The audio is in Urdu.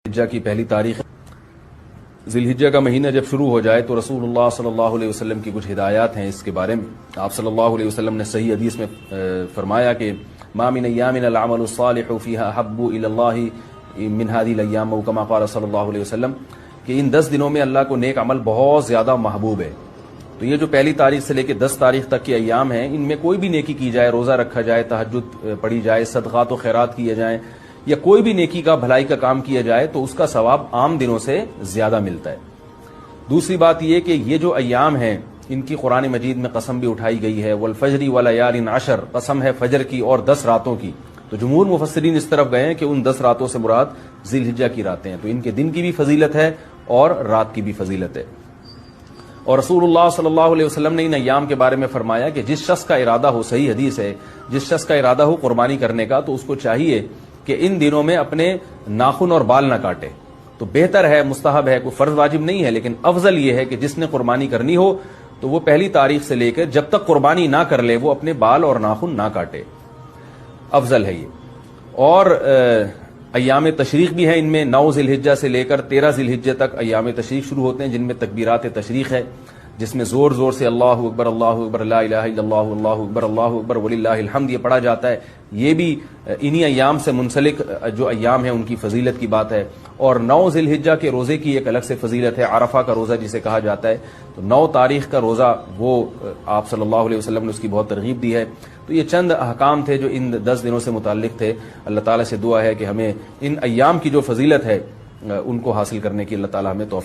ذی الحجہ کی پہلی تاریخ ذی الحجہ کا مہینہ جب شروع ہو جائے تو رسول اللہ صلی اللہ علیہ وسلم کی کچھ ہدایات ہیں اس کے بارے میں. آپ صلی اللہ علیہ وسلم نے صحیح حدیث میں فرمایا کہ ما من ایام العمل الصالح فیہا احب الی اللہ من هذه الايام او کما قال صلی اللہ علیہ وسلم کہ ان 10 دنوں میں اللہ کو نیک عمل بہت زیادہ محبوب ہے. تو یہ جو پہلی تاریخ سے لے کے 10 تاریخ تک کے ایام ہیں ان میں کوئی بھی نیکی کی جائے، روزہ رکھا جائے، تہجد پڑھی جائے، صدقات و خیرات کیے جائیں یا کوئی بھی نیکی کا بھلائی کا کام کیا جائے تو اس کا ثواب عام دنوں سے زیادہ ملتا ہے. دوسری بات یہ کہ یہ جو ایام ہیں ان کی قرآن مجید میں قسم بھی اٹھائی گئی ہے. والفجر ولیال عشر، قسم ہے فجر کی اور 10 راتوں کی. تو جمہور مفسرین اس طرف گئے ہیں کہ ان 10 راتوں سے مراد ذی الحجہ کی راتیں ہیں. تو ان کے دن کی بھی فضیلت ہے اور رات کی بھی فضیلت ہے. اور رسول اللہ صلی اللہ علیہ وسلم نے ان ایام کے بارے میں فرمایا کہ جس شخص کا ارادہ ہو، صحیح حدیث ہے، جس شخص کا ارادہ ہو قربانی کرنے کا تو اس کو چاہیے کہ ان دنوں میں اپنے ناخن اور بال نہ کاٹے. تو بہتر ہے، مستحب ہے، کوئی فرض واجب نہیں ہے، لیکن افضل یہ ہے کہ جس نے قربانی کرنی ہو تو وہ پہلی تاریخ سے لے کر جب تک قربانی نہ کر لے وہ اپنے بال اور ناخن نہ کاٹے. افضل ہے یہ. اور ایام تشریق بھی ہیں ان میں. 9 ذی الحجہ سے لے کر 13 ذی الحجہ تک ایام تشریق شروع ہوتے ہیں جن میں تکبیرات تشریق ہے، جس میں زور زور سے اللہ اکبر لا الہ الا اللہ اللہ اکبر وللہ الحمد یہ پڑھا جاتا ہے. یہ بھی انہی ایام سے منسلک جو ایام ہیں ان کی فضیلت کی بات ہے. اور 9 ذی الحجہ کے روزے کی ایک الگ سے فضیلت ہے، عرفہ کا روزہ جسے کہا جاتا ہے. تو 9 تاریخ کا روزہ وہ آپ صلی اللہ علیہ وسلم نے اس کی بہت ترغیب دی ہے. تو یہ چند احکام تھے جو ان 10 دنوں سے متعلق تھے. اللہ تعالیٰ سے دعا ہے کہ ہمیں ان ایام کی جو فضیلت ہے ان کو حاصل کرنے کی اللہ تعالیٰ ہمیں توفیق